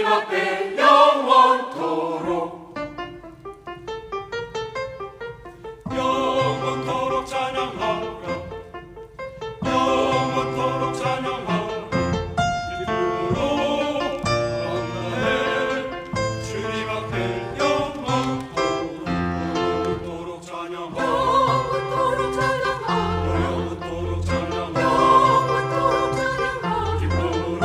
앞에 영원토록 영원토록 찬양하라 영원토록 찬양하라 기쁨으로 만나네 주님 앞에 영원토록 찬양하라 영원토록 찬양하라 영원토록 찬양하라 영원토록 찬양하라 기쁨으로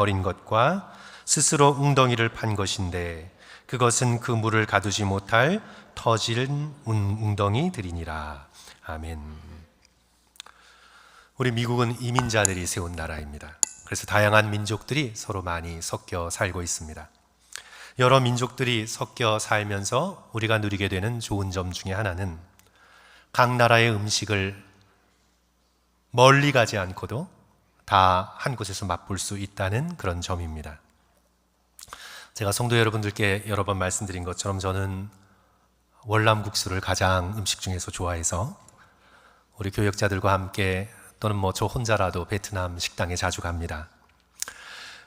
버린 것과 스스로 웅덩이를 판 것인데 그것은 그 물을 가두지 못할 터진 웅덩이들이니라. 아멘. 우리 미국은 이민자들이 세운 나라입니다. 그래서 다양한 민족들이 서로 많이 섞여 살고 있습니다. 여러 민족들이 섞여 살면서 우리가 누리게 되는 좋은 점 중에 하나는 각 나라의 음식을 멀리 가지 않고도 다 한 곳에서 맛볼 수 있다는 그런 점입니다. 제가 성도 여러분들께 여러 번 말씀드린 것처럼 저는 월남국수를 가장 음식 중에서 좋아해서 우리 교역자들과 함께 또는 저 혼자라도 베트남 식당에 자주 갑니다.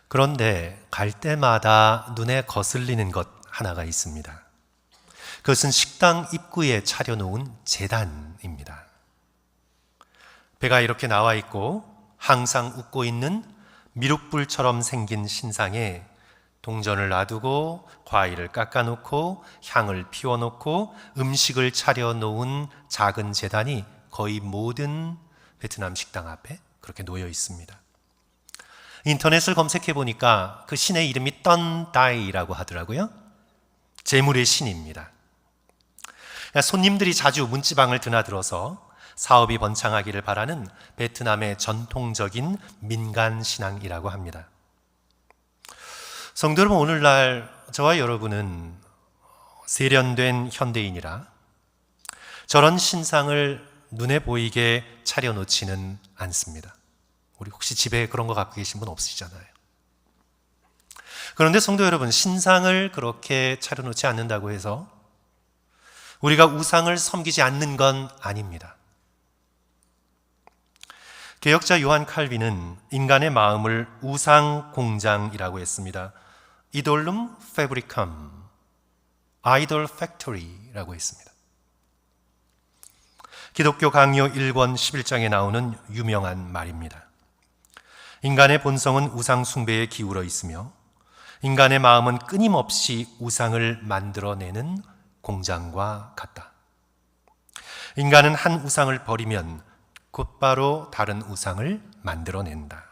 그런데 갈 때마다 눈에 거슬리는 것 하나가 있습니다. 그것은 식당 입구에 차려놓은 제단입니다. 배가 이렇게 나와 있고 항상 웃고 있는 미륵불처럼 생긴 신상에 동전을 놔두고 과일을 깎아놓고 향을 피워놓고 음식을 차려놓은 작은 제단이 거의 모든 베트남 식당 앞에 그렇게 놓여 있습니다. 인터넷을 검색해 보니까 그 신의 이름이 떤다이라고 하더라고요. 재물의 신입니다. 손님들이 자주 문지방을 드나들어서 사업이 번창하기를 바라는 베트남의 전통적인 민간 신앙이라고 합니다. 성도 여러분, 오늘날 저와 여러분은 세련된 현대인이라 저런 신상을 눈에 보이게 차려놓지는 않습니다. 우리 혹시 집에 그런 거 갖고 계신 분 없으시잖아요. 그런데 성도 여러분, 신상을 그렇게 차려놓지 않는다고 해서 우리가 우상을 섬기지 않는 건 아닙니다. 개혁자 요한 칼빈은 인간의 마음을 우상 공장이라고 했습니다. Idolum fabricum, Idol Factory라고 했습니다. 기독교 강요 1권 11장에 나오는 유명한 말입니다. 인간의 본성은 우상 숭배에 기울어 있으며 인간의 마음은 끊임없이 우상을 만들어내는 공장과 같다. 인간은 한 우상을 버리면 곧바로 다른 우상을 만들어낸다.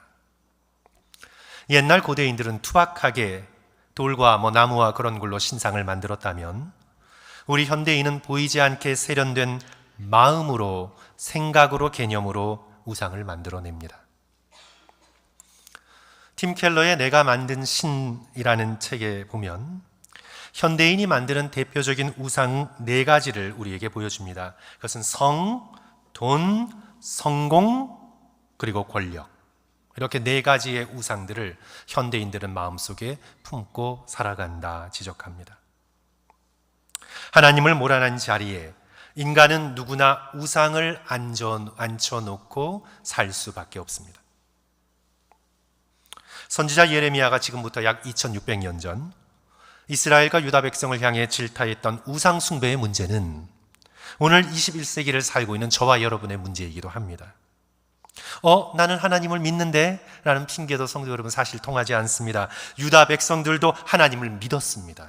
옛날 고대인들은 투박하게 돌과 나무와 그런 걸로 신상을 만들었다면 우리 현대인은 보이지 않게 세련된 마음으로, 생각으로, 개념으로 우상을 만들어냅니다. 팀 켈러의 내가 만든 신이라는 책에 보면 현대인이 만드는 대표적인 우상 4가지를 우리에게 보여줍니다. 그것은 성, 돈, 성공, 그리고 권력. 이렇게 4가지의 우상들을 현대인들은 마음속에 품고 살아간다 지적합니다. 하나님을 몰아난 자리에 인간은 누구나 우상을 앉혀놓고 살 수밖에 없습니다. 선지자 예레미야가 지금부터 약 2600년 전 이스라엘과 유다 백성을 향해 질타했던 우상 숭배의 문제는 오늘 21세기를 살고 있는 저와 여러분의 문제이기도 합니다. 나는 하나님을 믿는데 라는 핑계도 성도 여러분 사실 통하지 않습니다. 유다 백성들도 하나님을 믿었습니다.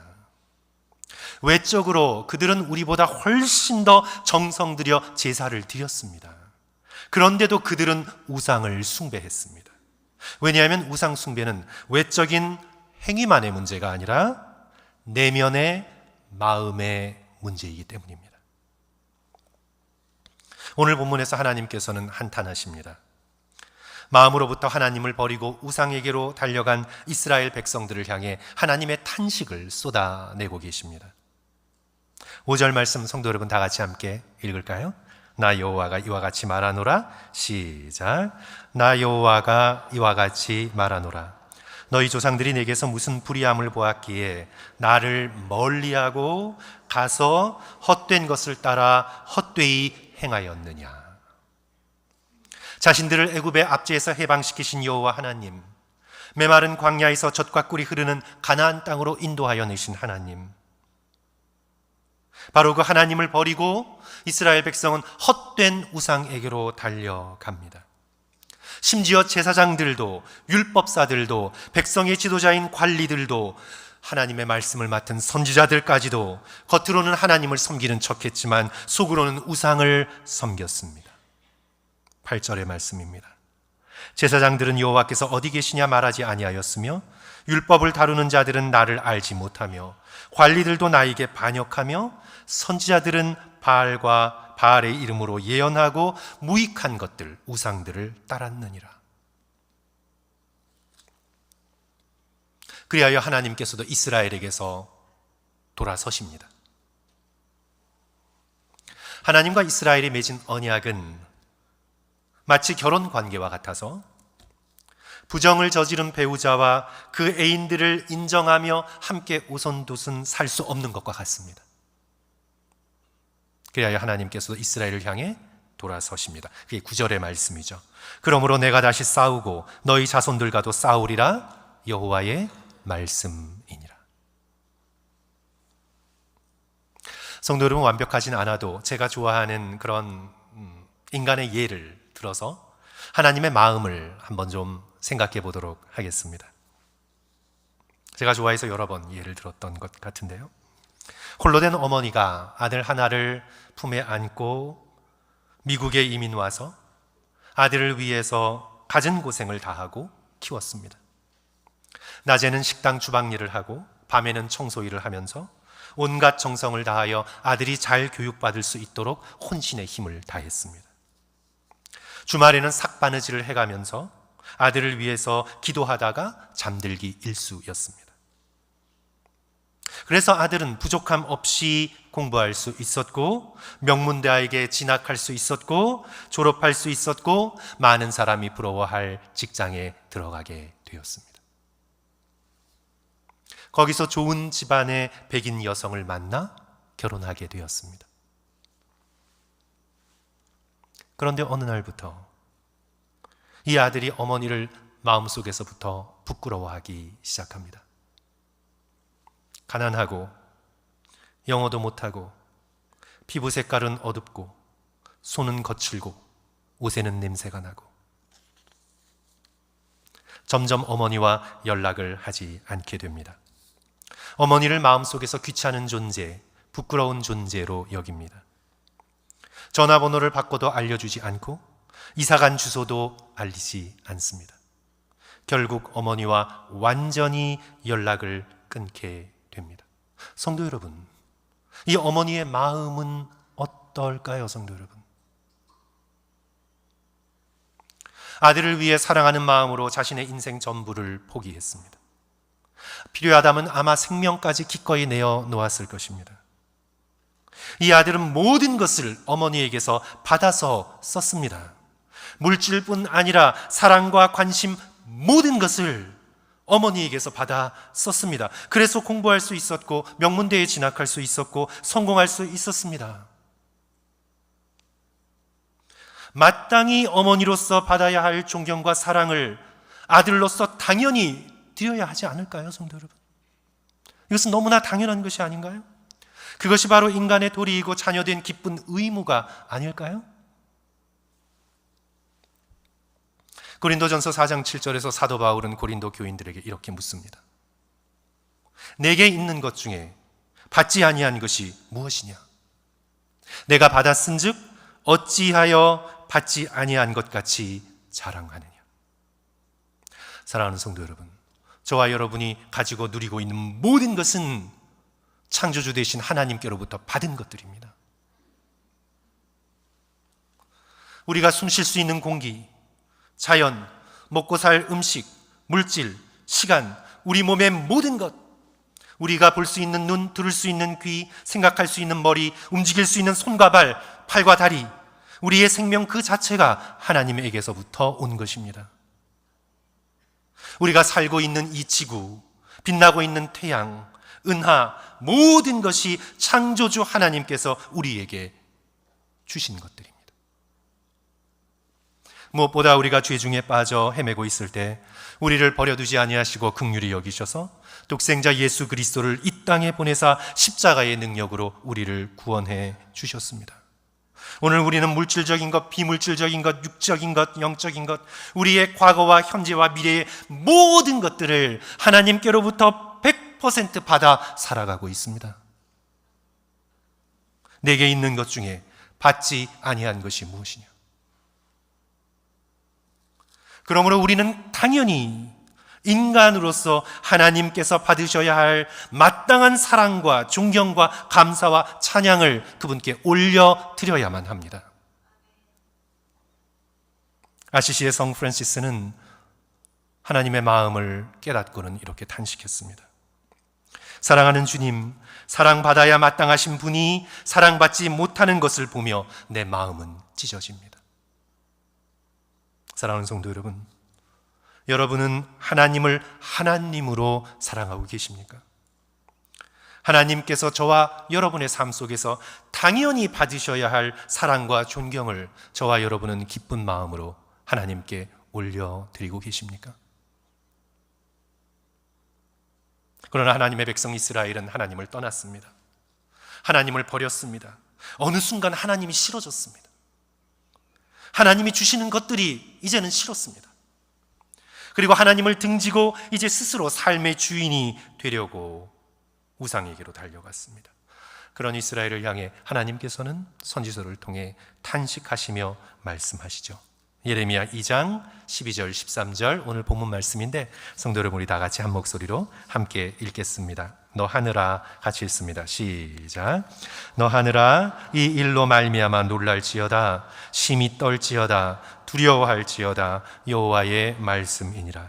외적으로 그들은 우리보다 훨씬 더 정성 들여 제사를 드렸습니다. 그런데도 그들은 우상을 숭배했습니다. 왜냐하면 우상 숭배는 외적인 행위만의 문제가 아니라 내면의 마음의 문제이기 때문입니다. 오늘 본문에서 하나님께서는 한탄하십니다. 마음으로부터 하나님을 버리고 우상에게로 달려간 이스라엘 백성들을 향해 하나님의 탄식을 쏟아내고 계십니다. 5절 말씀 성도 여러분 다 같이 함께 읽을까요? 나 여호와가 이와 같이 말하노라. 시작. 나 여호와가 이와 같이 말하노라. 너희 조상들이 내게서 무슨 불의함을 보았기에 나를 멀리하고 가서 헛된 것을 따라 헛되이 행하였느냐. 자신들을 애굽의 압제에서 해방시키신 여호와 하나님, 메마른 광야에서 젖과 꿀이 흐르는 가나안 땅으로 인도하여 내신 하나님, 바로 그 하나님을 버리고 이스라엘 백성은 헛된 우상에게로 달려갑니다. 심지어 제사장들도 율법사들도 백성의 지도자인 관리들도 하나님의 말씀을 맡은 선지자들까지도 겉으로는 하나님을 섬기는 척했지만 속으로는 우상을 섬겼습니다. 8절의 말씀입니다. 제사장들은 여호와께서 어디 계시냐 말하지 아니하였으며 율법을 다루는 자들은 나를 알지 못하며 관리들도 나에게 반역하며 선지자들은 바알의 이름으로 예언하고 무익한 것들, 우상들을 따랐느니라. 그리하여 하나님께서도 이스라엘에게서 돌아서십니다. 하나님과 이스라엘이 맺은 언약은 마치 결혼 관계와 같아서 부정을 저지른 배우자와 그 애인들을 인정하며 함께 오손도손 살 수 없는 것과 같습니다. 그래야 하나님께서도 이스라엘을 향해 돌아서십니다. 그게 9절의 말씀이죠. 그러므로 내가 다시 싸우고 너희 자손들과도 싸우리라 여호와의 말씀이니라. 성도 여러분, 완벽하진 않아도 제가 좋아하는 그런 인간의 예를 들어서 하나님의 마음을 한번 좀 생각해 보도록 하겠습니다. 제가 좋아해서 여러 번 예를 들었던 것 같은데요. 홀로 된 어머니가 아들 하나를 품에 안고 미국에 이민 와서 아들을 위해서 갖은 고생을 다하고 키웠습니다. 낮에는 식당 주방 일을 하고 밤에는 청소 일을 하면서 온갖 정성을 다하여 아들이 잘 교육받을 수 있도록 혼신의 힘을 다했습니다. 주말에는 삭바느질을 해가면서 아들을 위해서 기도하다가 잠들기 일쑤였습니다. 그래서 아들은 부족함 없이 공부할 수 있었고 명문대학에 진학할 수 있었고 졸업할 수 있었고 많은 사람이 부러워할 직장에 들어가게 되었습니다. 거기서 좋은 집안의 백인 여성을 만나 결혼하게 되었습니다. 그런데 어느 날부터 이 아들이 어머니를 마음속에서부터 부끄러워하기 시작합니다. 가난하고 영어도 못하고 피부 색깔은 어둡고 손은 거칠고 옷에는 냄새가 나고 점점 어머니와 연락을 하지 않게 됩니다. 어머니를 마음속에서 귀찮은 존재, 부끄러운 존재로 여깁니다. 전화번호를 바꿔도 알려주지 않고 이사간 주소도 알리지 않습니다. 결국 어머니와 완전히 연락을 끊게 됩니다. 성도 여러분, 이 어머니의 마음은 어떨까요, 성도 여러분? 아들을 위해 사랑하는 마음으로 자신의 인생 전부를 포기했습니다. 필요하다면 아마 생명까지 기꺼이 내어 놓았을 것입니다. 이 아들은 모든 것을 어머니에게서 받아서 썼습니다. 물질뿐 아니라 사랑과 관심, 모든 것을 어머니에게서 받아 썼습니다. 그래서 공부할 수 있었고 명문대에 진학할 수 있었고 성공할 수 있었습니다. 마땅히 어머니로서 받아야 할 존경과 사랑을 아들로서 당연히 드려야 하지 않을까요, 성도 여러분? 이것은 너무나 당연한 것이 아닌가요? 그것이 바로 인간의 도리이고 자녀된 기쁜 의무가 아닐까요? 고린도전서 4장 7절에서 사도 바울은 고린도 교인들에게 이렇게 묻습니다. 내게 있는 것 중에 받지 아니한 것이 무엇이냐? 내가 받았은즉 어찌하여 받지 아니한 것 같이 자랑하느냐? 사랑하는 성도 여러분, 저와 여러분이 가지고 누리고 있는 모든 것은 창조주 되신 하나님께로부터 받은 것들입니다. 우리가 숨 쉴 수 있는 공기, 자연, 먹고 살 음식, 물질, 시간, 우리 몸의 모든 것, 우리가 볼 수 있는 눈, 들을 수 있는 귀, 생각할 수 있는 머리, 움직일 수 있는 손과 발, 팔과 다리, 우리의 생명 그 자체가 하나님에게서부터 온 것입니다. 우리가 살고 있는 이 지구, 빛나고 있는 태양, 은하, 모든 것이 창조주 하나님께서 우리에게 주신 것들입니다. 무엇보다 우리가 죄 중에 빠져 헤매고 있을 때 우리를 버려두지 아니하시고 긍휼히 여기셔서 독생자 예수 그리스도를 이 땅에 보내사 십자가의 능력으로 우리를 구원해 주셨습니다. 오늘 우리는 물질적인 것, 비물질적인 것, 육적인 것, 영적인 것, 우리의 과거와 현재와 미래의 모든 것들을 하나님께로부터 100% 받아 살아가고 있습니다. 내게 있는 것 중에 받지 아니한 것이 무엇이냐? 그러므로 우리는 당연히 인간으로서 하나님께서 받으셔야 할 마땅한 사랑과 존경과 감사와 찬양을 그분께 올려드려야만 합니다. 아시시의 성 프란시스는 하나님의 마음을 깨닫고는 이렇게 탄식했습니다. 사랑하는 주님, 사랑받아야 마땅하신 분이 사랑받지 못하는 것을 보며 내 마음은 찢어집니다. 사랑하는 성도 여러분, 여러분은 하나님을 하나님으로 사랑하고 계십니까? 하나님께서 저와 여러분의 삶 속에서 당연히 받으셔야 할 사랑과 존경을 저와 여러분은 기쁜 마음으로 하나님께 올려드리고 계십니까? 그러나 하나님의 백성 이스라엘은 하나님을 떠났습니다. 하나님을 버렸습니다. 어느 순간 하나님이 싫어졌습니다. 하나님이 주시는 것들이 이제는 싫었습니다. 그리고 하나님을 등지고 이제 스스로 삶의 주인이 되려고 우상에게로 달려갔습니다. 그런 이스라엘을 향해 하나님께서는 선지서를 통해 탄식하시며 말씀하시죠. 예레미야 2장 12절 13절 오늘 본문 말씀인데 성도 여러분, 우리 다 같이 한 목소리로 함께 읽겠습니다. 너 하늘아, 같이 읽습니다. 시작. 너 하늘아, 이 일로 말미암아 놀랄지어다, 심히 떨지어다, 두려워할지어다. 여호와의 말씀이니라.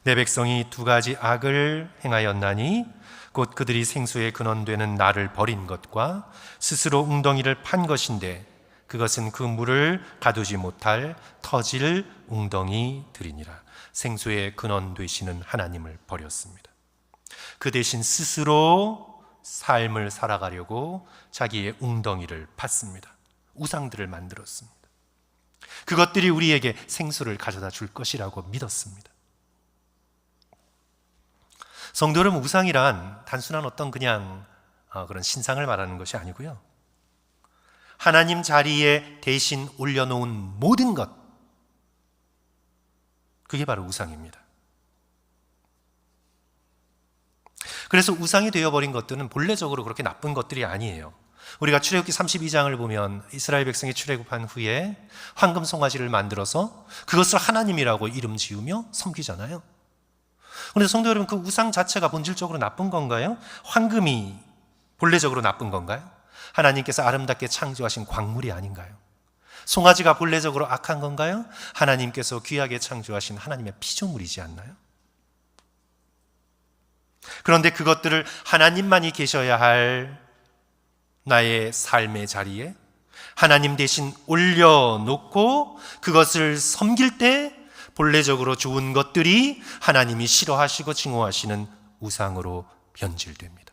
내 백성이 두 가지 악을 행하였나니 곧 그들이 생수의 근원되는 나를 버린 것과 스스로 웅덩이를 판 것인데 그것은 그 물을 가두지 못할 터질 웅덩이들이니라. 생수의 근원 되시는 하나님을 버렸습니다. 그 대신 스스로 삶을 살아가려고 자기의 웅덩이를 팠습니다. 우상들을 만들었습니다. 그것들이 우리에게 생수를 가져다 줄 것이라고 믿었습니다. 성도 여러분, 우상이란 단순한 어떤 그냥 그런 신상을 말하는 것이 아니고요, 하나님 자리에 대신 올려놓은 모든 것, 그게 바로 우상입니다. 그래서 우상이 되어버린 것들은 본래적으로 그렇게 나쁜 것들이 아니에요. 우리가 출애굽기 32장을 보면 이스라엘 백성이 출애굽한 후에 황금 송아지를 만들어서 그것을 하나님이라고 이름 지으며 섬기잖아요. 그런데 성도 여러분, 그 우상 자체가 본질적으로 나쁜 건가요? 황금이 본래적으로 나쁜 건가요? 하나님께서 아름답게 창조하신 광물이 아닌가요? 송아지가 본래적으로 악한 건가요? 하나님께서 귀하게 창조하신 하나님의 피조물이지 않나요? 그런데 그것들을 하나님만이 계셔야 할 나의 삶의 자리에 하나님 대신 올려놓고 그것을 섬길 때 본래적으로 좋은 것들이 하나님이 싫어하시고 증오하시는 우상으로 변질됩니다.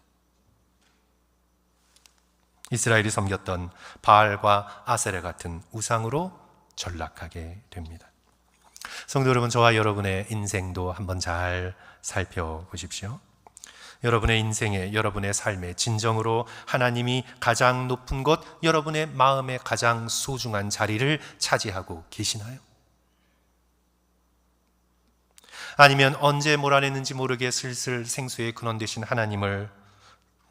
이스라엘이 섬겼던 바알과 아세라 같은 우상으로 전락하게 됩니다. 성도 여러분, 저와 여러분의 인생도 한번 잘 살펴보십시오. 여러분의 인생에, 여러분의 삶에 진정으로 하나님이 가장 높은 곳, 여러분의 마음에 가장 소중한 자리를 차지하고 계시나요? 아니면 언제 몰아냈는지 모르게 슬슬 생수의 근원 되신 하나님을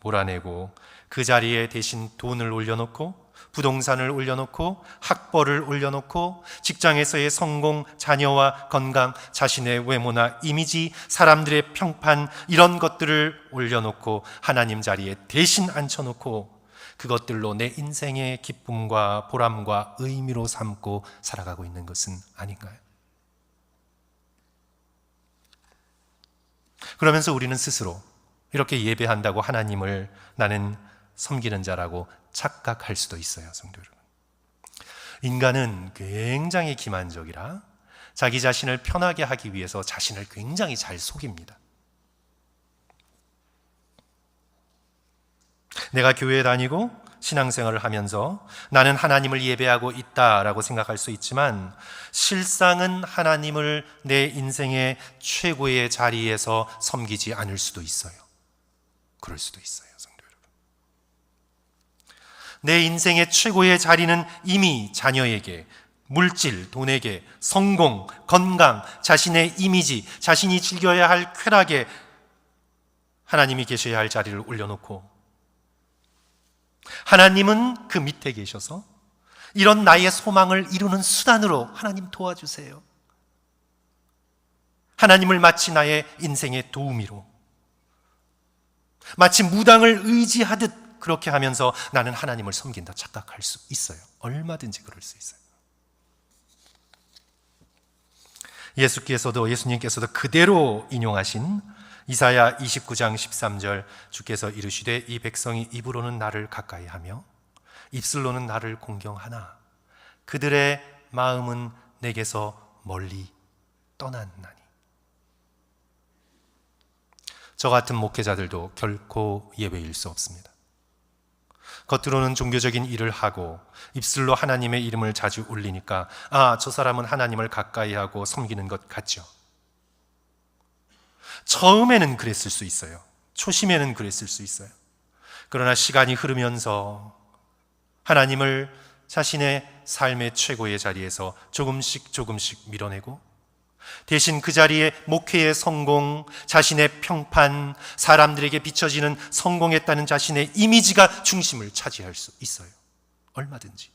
몰아내고 그 자리에 대신 돈을 올려놓고 부동산을 올려놓고 학벌을 올려놓고 직장에서의 성공, 자녀와 건강, 자신의 외모나 이미지, 사람들의 평판 이런 것들을 올려놓고 하나님 자리에 대신 앉혀놓고 그것들로 내 인생의 기쁨과 보람과 의미로 삼고 살아가고 있는 것은 아닌가요? 그러면서 우리는 스스로 이렇게 예배한다고 하나님을 나는 섬기는 자라고 착각할 수도 있어요, 성도 여러분. 인간은 굉장히 기만적이라 자기 자신을 편하게 하기 위해서 자신을 굉장히 잘 속입니다. 내가 교회에 다니고 신앙생활을 하면서 나는 하나님을 예배하고 있다라고 생각할 수 있지만 실상은 하나님을 내 인생의 최고의 자리에서 섬기지 않을 수도 있어요. 그럴 수도 있어요, 성도 여러분. 내 인생의 최고의 자리는 이미 자녀에게, 물질, 돈에게, 성공, 건강, 자신의 이미지, 자신이 즐겨야 할 쾌락에 하나님이 계셔야 할 자리를 올려놓고 하나님은 그 밑에 계셔서 이런 나의 소망을 이루는 수단으로 하나님 도와주세요. 하나님을 마치 나의 인생의 도우미로, 마치 무당을 의지하듯 그렇게 하면서 나는 하나님을 섬긴다 착각할 수 있어요. 얼마든지 그럴 수 있어요. 예수님께서도 그대로 인용하신 이사야 29장 13절 주께서 이르시되 이 백성이 입으로는 나를 가까이하며 입술로는 나를 공경하나 그들의 마음은 내게서 멀리 떠났나니. 저 같은 목회자들도 결코 예외일 수 없습니다. 겉으로는 종교적인 일을 하고 입술로 하나님의 이름을 자주 올리니까 저 사람은 하나님을 가까이하고 섬기는 것 같죠. 처음에는 그랬을 수 있어요. 초심에는 그랬을 수 있어요. 그러나 시간이 흐르면서 하나님을 자신의 삶의 최고의 자리에서 조금씩 밀어내고 대신 그 자리에 목회의 성공, 자신의 평판, 사람들에게 비춰지는 성공했다는 자신의 이미지가 중심을 차지할 수 있어요. 얼마든지.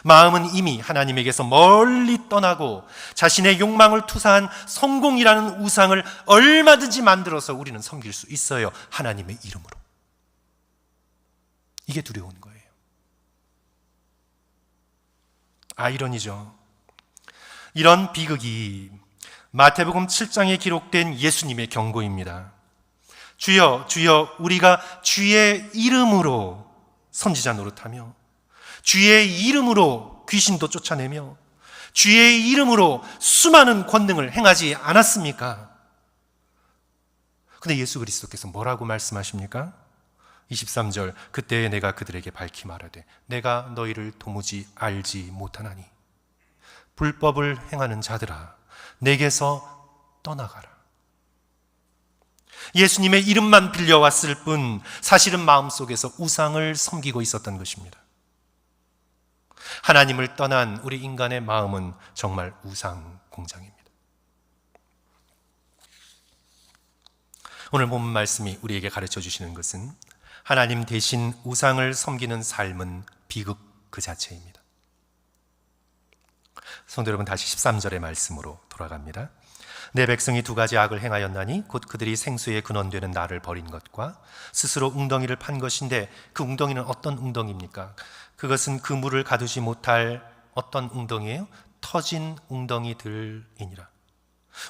마음은 이미 하나님에게서 멀리 떠나고 자신의 욕망을 투사한 성공이라는 우상을 얼마든지 만들어서 우리는 섬길 수 있어요. 하나님의 이름으로. 이게 두려운 거예요. 아이러니죠. 이런 비극이 마태복음 7장에 기록된 예수님의 경고입니다. 주여, 주여, 우리가 주의 이름으로 선지자 노릇하며 주의 이름으로 귀신도 쫓아내며 주의 이름으로 수많은 권능을 행하지 않았습니까? 근데 예수 그리스도께서 뭐라고 말씀하십니까? 23절, 그때에 내가 그들에게 밝히 말하되 내가 너희를 도무지 알지 못하나니 불법을 행하는 자들아 내게서 떠나가라. 예수님의 이름만 빌려왔을 뿐 사실은 마음속에서 우상을 섬기고 있었던 것입니다. 하나님을 떠난 우리 인간의 마음은 정말 우상 공장입니다. 오늘 본 말씀이 우리에게 가르쳐 주시는 것은 하나님 대신 우상을 섬기는 삶은 비극 그 자체입니다. 성도 여러분, 다시 13절의 말씀으로 돌아갑니다. 내 백성이 두 가지 악을 행하였나니 곧 그들이 생수의 근원되는 나를 버린 것과 스스로 웅덩이를 판 것인데 그 웅덩이는 어떤 웅덩이입니까? 그것은 그 물을 가두지 못할 어떤 웅덩이예요? 터진 웅덩이들이니라.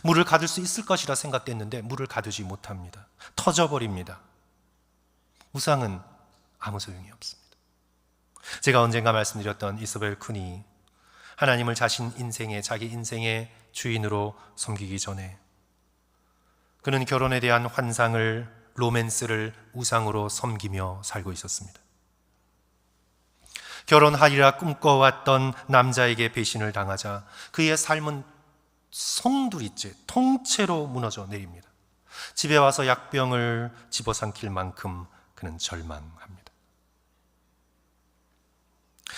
물을 가둘 수 있을 것이라 생각됐는데 물을 가두지 못합니다. 터져버립니다. 우상은 아무 소용이 없습니다. 제가 언젠가 말씀드렸던 이소벨 쿤이 하나님을 자기 인생의 주인으로 섬기기 전에 그는 결혼에 대한 환상을, 로맨스를 우상으로 섬기며 살고 있었습니다. 결혼하리라 꿈꿔왔던 남자에게 배신을 당하자 그의 삶은 송두리째, 통째로 무너져 내립니다. 집에 와서 약병을 집어삼킬 만큼 그는 절망합니다.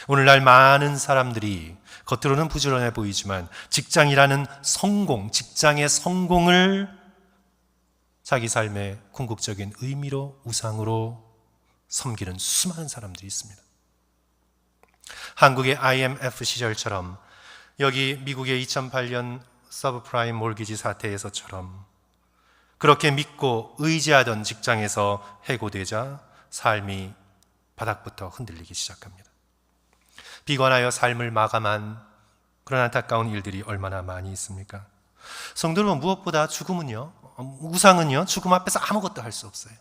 오늘날 많은 사람들이 겉으로는 부지런해 보이지만 직장이라는 성공, 직장의 성공을 자기 삶의 궁극적인 의미로, 우상으로 섬기는 수많은 사람들이 있습니다. 한국의 IMF 시절처럼, 여기 미국의 2008년 서브프라임 몰기지 사태에서처럼 그렇게 믿고 의지하던 직장에서 해고되자 삶이 바닥부터 흔들리기 시작합니다. 비관하여 삶을 마감한 그런 안타까운 일들이 얼마나 많이 있습니까? 성도 여러분, 무엇보다 죽음은요, 우상은요, 죽음 앞에서 아무것도 할 수 없어요.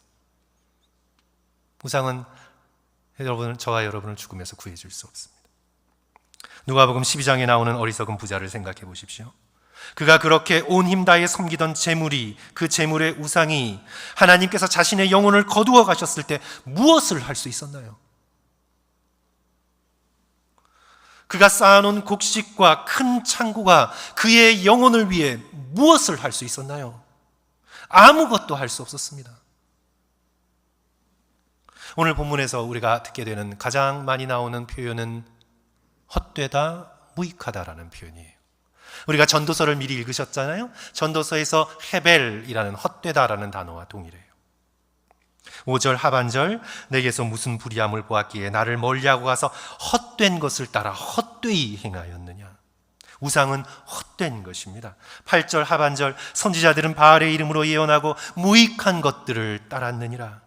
우상은 저와 여러분을 죽음에서 구해줄 수 없습니다. 누가복음 12장에 나오는 어리석은 부자를 생각해 보십시오. 그가 그렇게 온 힘 다해 섬기던 재물이, 그 재물의 우상이 하나님께서 자신의 영혼을 거두어 가셨을 때 무엇을 할 수 있었나요? 그가 쌓아놓은 곡식과 큰 창고가 그의 영혼을 위해 무엇을 할 수 있었나요? 아무것도 할 수 없었습니다. 오늘 본문에서 우리가 듣게 되는 가장 많이 나오는 표현은 헛되다, 무익하다라는 표현이에요. 우리가 전도서를 미리 읽으셨잖아요. 전도서에서 헤벨이라는 헛되다라는 단어와 동일해요. 5절 하반절, 내게서 무슨 불의함을 보았기에 나를 멀리하고 가서 헛된 것을 따라 헛되이 행하였느냐. 우상은 헛된 것입니다. 8절 하반절, 선지자들은 바알의 이름으로 예언하고 무익한 것들을 따랐느니라.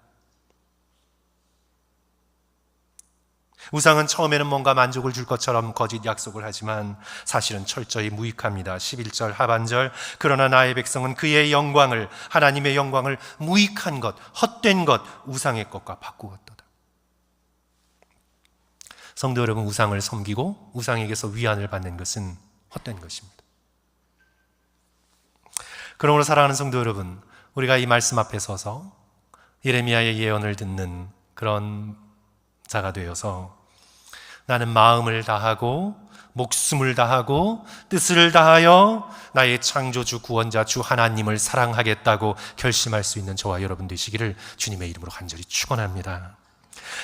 우상은 처음에는 뭔가 만족을 줄 것처럼 거짓 약속을 하지만 사실은 철저히 무익합니다. 11절 하반절, 그러나 나의 백성은 그의 영광을, 하나님의 영광을 무익한 것, 헛된 것, 우상의 것과 바꾸었도다. 성도 여러분, 우상을 섬기고 우상에게서 위안을 받는 것은 헛된 것입니다. 그러므로 사랑하는 성도 여러분, 우리가 이 말씀 앞에 서서 예레미야의 예언을 듣는 그런 자가 되어서 나는 마음을 다하고 목숨을 다하고 뜻을 다하여 나의 창조주 구원자 주 하나님을 사랑하겠다고 결심할 수 있는 저와 여러분 되시기를 주님의 이름으로 간절히 축원합니다.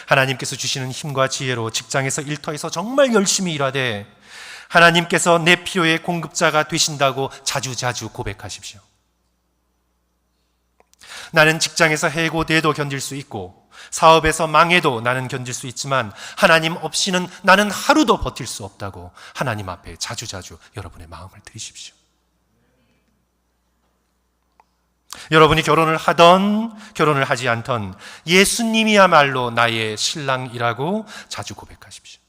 하나님께서 주시는 힘과 지혜로 직장에서 일터에서 정말 열심히 일하되 하나님께서 내 필요의 공급자가 되신다고 자주자주 고백하십시오. 나는 직장에서 해고돼도 견딜 수 있고 사업에서 망해도 나는 견딜 수 있지만 하나님 없이는 나는 하루도 버틸 수 없다고 하나님 앞에 자주자주 여러분의 마음을 드리십시오. 여러분이 결혼을 하던 결혼을 하지 않던 예수님이야말로 나의 신랑이라고 자주 고백하십시오.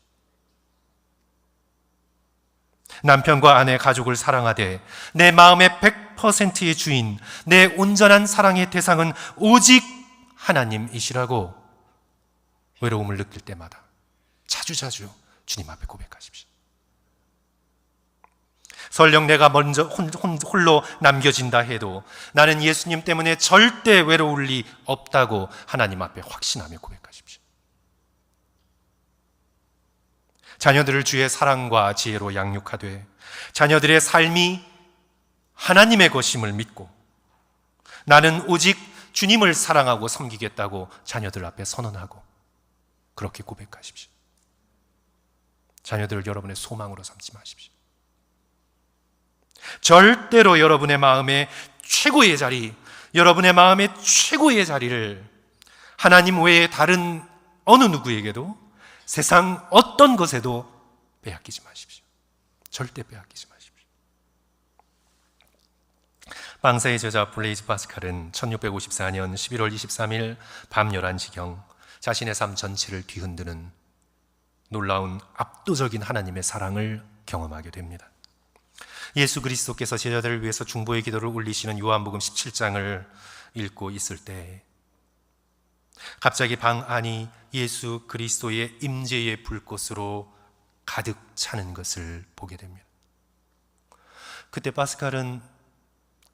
남편과 아내, 가족을 사랑하되 내 마음의 100%의 주인, 내 온전한 사랑의 대상은 오직 하나님이시라고 외로움을 느낄 때마다 자주자주 주님 앞에 고백하십시오. 설령 내가 먼저 홀로 남겨진다 해도 나는 예수님 때문에 절대 외로울 리 없다고 하나님 앞에 확신하며 고백하십시오. 자녀들을 주의 사랑과 지혜로 양육하되 자녀들의 삶이 하나님의 것임을 믿고 나는 오직 주님을 사랑하고 섬기겠다고 자녀들 앞에 선언하고 그렇게 고백하십시오. 자녀들을 여러분의 소망으로 삼지 마십시오. 절대로 여러분의 마음의 최고의 자리, 여러분의 마음의 최고의 자리를 하나님 외에 다른 어느 누구에게도 세상 어떤 것에도 빼앗기지 마십시오. 절대 빼앗기지 마십시오. 빵사의 저자 블레이즈 파스칼은 1654년 11월 23일 밤 11시경 자신의 삶 전체를 뒤흔드는 놀라운 압도적인 하나님의 사랑을 경험하게 됩니다. 예수 그리스도께서 제자들을 위해서 중보의 기도를 올리시는 요한복음 17장을 읽고 있을 때 갑자기 방 안이 예수 그리스도의 임재의 불꽃으로 가득 차는 것을 보게 됩니다. 그때 파스칼은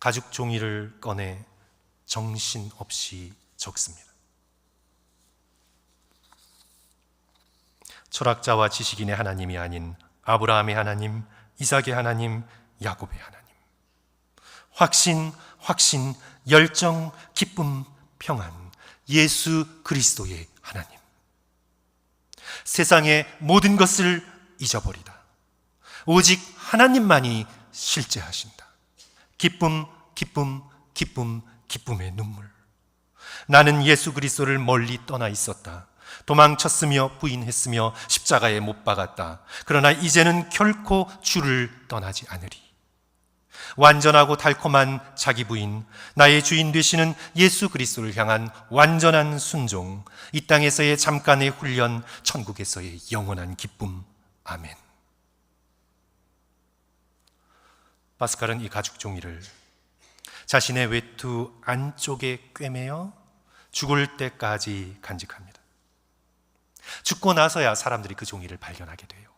가죽 종이를 꺼내 정신없이 적습니다. 철학자와 지식인의 하나님이 아닌 아브라함의 하나님, 이삭의 하나님, 야곱의 하나님. 확신, 열정, 기쁨, 평안. 예수 그리스도의 하나님. 세상의 모든 것을 잊어버리다. 오직 하나님만이 실제하신다. 기쁨의 눈물. 나는 예수 그리스도를 멀리 떠나 있었다. 도망쳤으며 부인했으며 십자가에 못 박았다. 그러나 이제는 결코 주를 떠나지 않으리. 완전하고 달콤한 자기 부인, 나의 주인 되시는 예수 그리스도를 향한 완전한 순종, 이 땅에서의 잠깐의 훈련, 천국에서의 영원한 기쁨. 아멘. 파스칼은 이 가죽 종이를 자신의 외투 안쪽에 꿰매어 죽을 때까지 간직합니다. 죽고 나서야 사람들이 그 종이를 발견하게 돼요.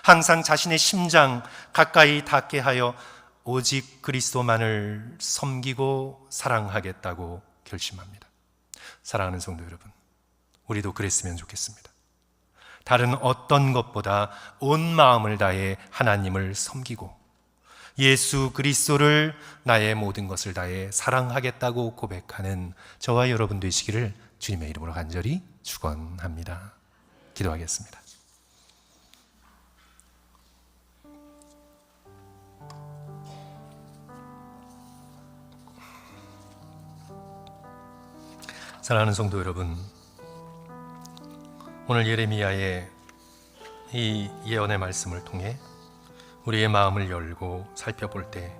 항상 자신의 심장 가까이 닿게 하여 오직 그리스도만을 섬기고 사랑하겠다고 결심합니다. 사랑하는 성도 여러분, 우리도 그랬으면 좋겠습니다. 다른 어떤 것보다 온 마음을 다해 하나님을 섬기고 예수 그리스도를 나의 모든 것을 다해 사랑하겠다고 고백하는 저와 여러분 되시기를 주님의 이름으로 간절히 축원합니다. 기도하겠습니다. 사랑하는 성도 여러분, 오늘 예레미야의 이 예언의 말씀을 통해 우리의 마음을 열고 살펴볼 때,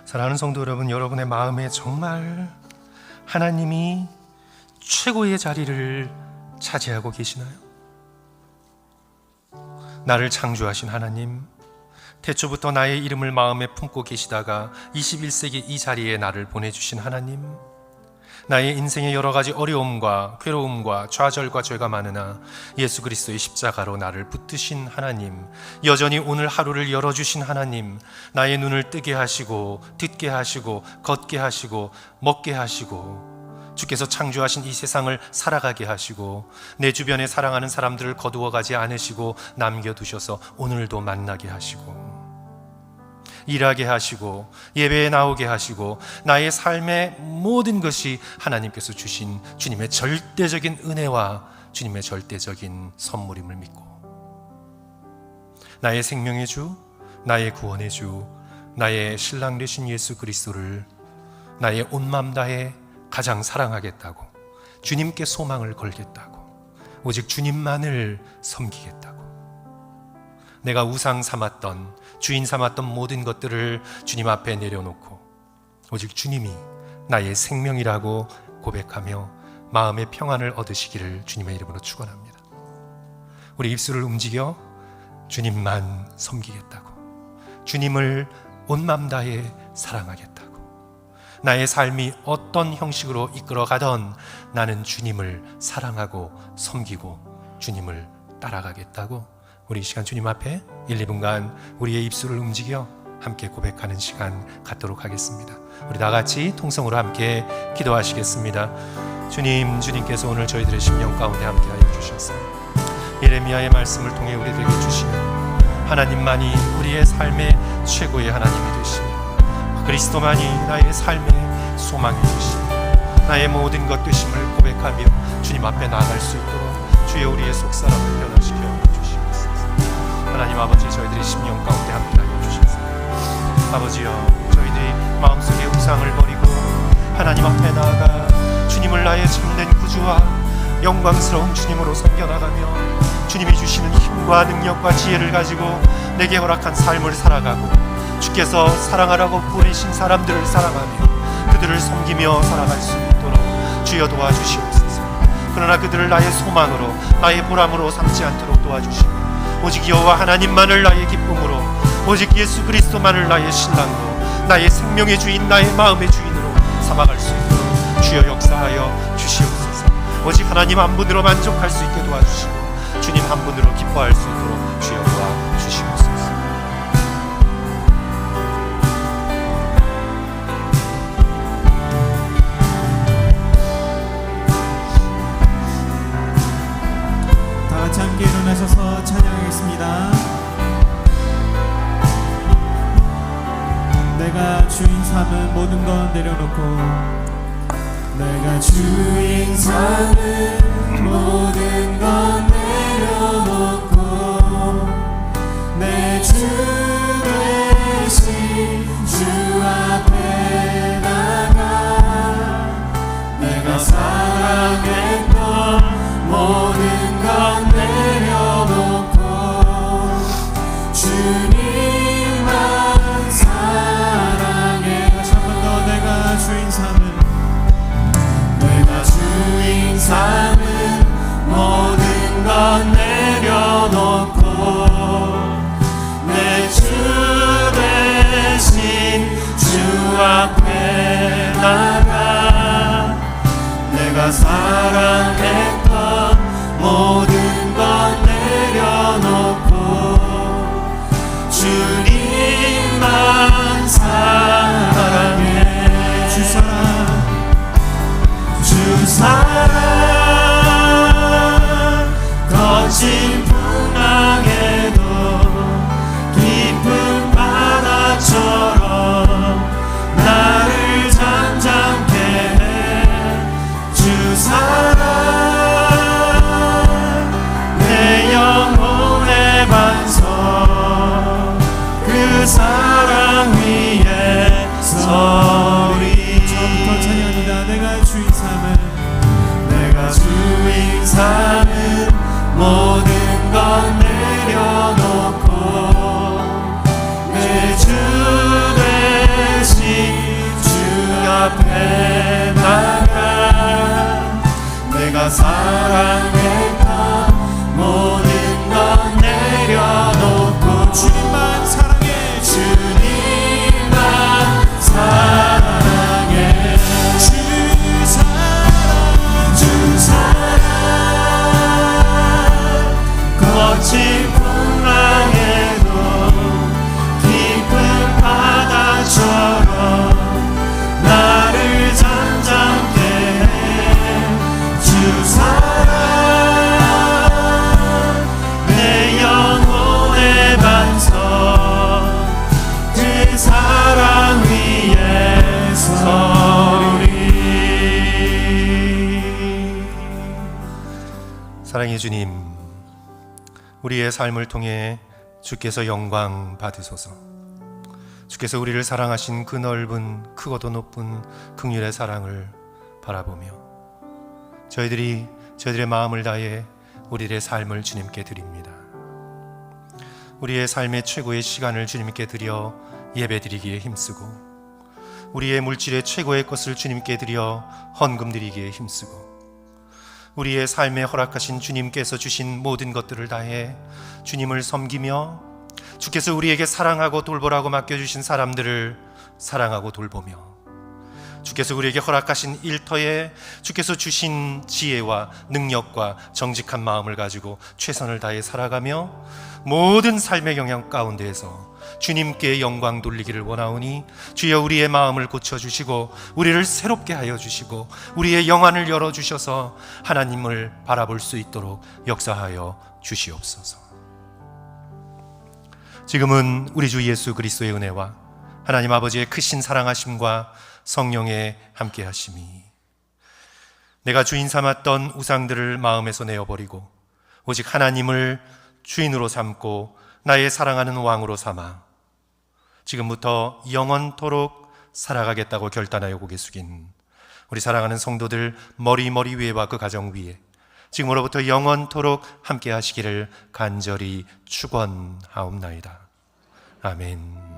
사랑하는 성도 여러분, 여러분의 마음에 정말 하나님이 최고의 자리를 차지하고 계시나요? 나를 창조하신 하나님, 태초부터 나의 이름을 마음에 품고 계시다가 21세기 이 자리에 나를 보내주신 하나님, 나의 인생의 여러 가지 어려움과 괴로움과 좌절과 죄가 많으나 예수 그리스도의 십자가로 나를 붙드신 하나님, 여전히 오늘 하루를 열어주신 하나님, 나의 눈을 뜨게 하시고 듣게 하시고 걷게 하시고 먹게 하시고 주께서 창조하신 이 세상을 살아가게 하시고 내 주변에 사랑하는 사람들을 거두어가지 않으시고 남겨두셔서 오늘도 만나게 하시고 일하게 하시고 예배에 나오게 하시고 나의 삶의 모든 것이 하나님께서 주신 주님의 절대적인 은혜와 주님의 절대적인 선물임을 믿고 나의 생명의 주, 나의 구원의 주, 나의 신랑 되신 예수 그리스도를 나의 온 마음 다해 가장 사랑하겠다고, 주님께 소망을 걸겠다고, 오직 주님만을 섬기겠다고, 내가 우상 삼았던, 주인 삼았던 모든 것들을 주님 앞에 내려놓고 오직 주님이 나의 생명이라고 고백하며 마음의 평안을 얻으시기를 주님의 이름으로 축원합니다. 우리 입술을 움직여 주님만 섬기겠다고, 주님을 온 마음 다해 사랑하겠다고, 나의 삶이 어떤 형식으로 이끌어가던 나는 주님을 사랑하고 섬기고 주님을 따라가겠다고, 우리 이 시간 주님 앞에 1, 2분간 우리의 입술을 움직여 함께 고백하는 시간 갖도록 하겠습니다. 우리 다 같이 통성으로 함께 기도하시겠습니다. 주님, 주님께서 오늘 저희들의 심령 가운데 함께하여 주셨어요. 예레미야의 말씀을 통해 우리에게 주시는 하나님만이 우리의 삶의 최고의 하나님이 되시며 그리스도만이 나의 삶의 소망이 되시며 나의 모든 것 되심을 고백하며 주님 앞에 나아갈 수 있도록 주여 우리의 속사람을 변화시켜 주시옵소서. 하나님 아버지, 저희들의 심령 가운데 함께하여 주셔서 아버지여, 저희들이 마음속의 우상을 버리고 하나님 앞에 나아가 주님을 나의 참된 구주와 영광스러운 주님으로 섬겨나가며 주님이 주시는 힘과 능력과 지혜를 가지고 내게 허락한 삶을 살아가고 주께서 사랑하라고 보내신 사람들을 사랑하며 그들을 섬기며 살아갈 수 있도록 주여 도와주시옵소서. 그러나 그들을 나의 소망으로 나의 보람으로 삼지 않도록 도와주시고 오직 여호와 하나님만을 나의 기쁨으로 오직 예수 그리스도만을 나의 신랑으로 나의 생명의 주인 나의 마음의 주인으로 삼아갈 수 있도록 주여 역사하여 주시옵소서. 오직 하나님 한 분으로 만족할 수 있게 도와주시고 주님 한 분으로 기뻐할 수 있도록 주여 도와주시옵소서. 다 같이 함께 일어나셔서 찬양하겠습니다. 내가 주인 삼은 모든 건 내려놓고 내가 주인 삼은 모든 건 내려놓고 내 주 대신 주 앞에 나가 내가 사랑했던 모든 건 내려놓고 주님만 사랑해. 다시 한 번 더 내가 주인 삼은 주인 삼은 모든 건 내려놓고 내 주 대신 주 앞에 나가 내가 사랑했던 모든 건 내려놓고 주님만 사랑해. 주 사랑 거친 풍랑에도 깊은 바다처럼 나를 잠잠케 해. 주 사랑 내 영혼의 반석 그 사랑 위에 서리. 처음부터 찬양합니다. 내가 주인 삼은 주인 삼은 모든 건 내려놓고 내 주 대신 주 앞에 나가 내가 사랑했던 모든 건 내려놓고 주님만 사랑해. 주님만 사랑해. 주 사랑 거친 풍랑에도 깊은 바다처럼 나를 잠잠케 해. 주 사랑 내 영혼의 반석 그 사랑 위에 서리. 사랑의 주님, 우리의 삶을 통해 주께서 영광 받으소서. 주께서 우리를 사랑하신 그 넓은 크고도 높은 긍휼의 사랑을 바라보며 저희들의 마음을 다해 우리의 삶을 주님께 드립니다. 우리의 삶의 최고의 시간을 주님께 드려 예배드리기에 힘쓰고 우리의 물질의 최고의 것을 주님께 드려 헌금 드리기에 힘쓰고 우리의 삶에 허락하신 주님께서 주신 모든 것들을 다해 주님을 섬기며 주께서 우리에게 사랑하고 돌보라고 맡겨주신 사람들을 사랑하고 돌보며 주께서 우리에게 허락하신 일터에 주께서 주신 지혜와 능력과 정직한 마음을 가지고 최선을 다해 살아가며 모든 삶의 영향 가운데에서 주님께 영광 돌리기를 원하오니 주여 우리의 마음을 고쳐주시고 우리를 새롭게 하여 주시고 우리의 영안을 열어주셔서 하나님을 바라볼 수 있도록 역사하여 주시옵소서. 지금은 우리 주 예수 그리스도의 은혜와 하나님 아버지의 크신 사랑하심과 성령의 함께하심이 내가 주인 삼았던 우상들을 마음에서 내어버리고 오직 하나님을 주인으로 삼고 나의 사랑하는 왕으로 삼아 지금부터 영원토록 살아가겠다고 결단하여 고개 숙인 우리 사랑하는 성도들 머리 위에와 그 가정 위에 지금으로부터 영원토록 함께 하시기를 간절히 축원하옵나이다. 아멘.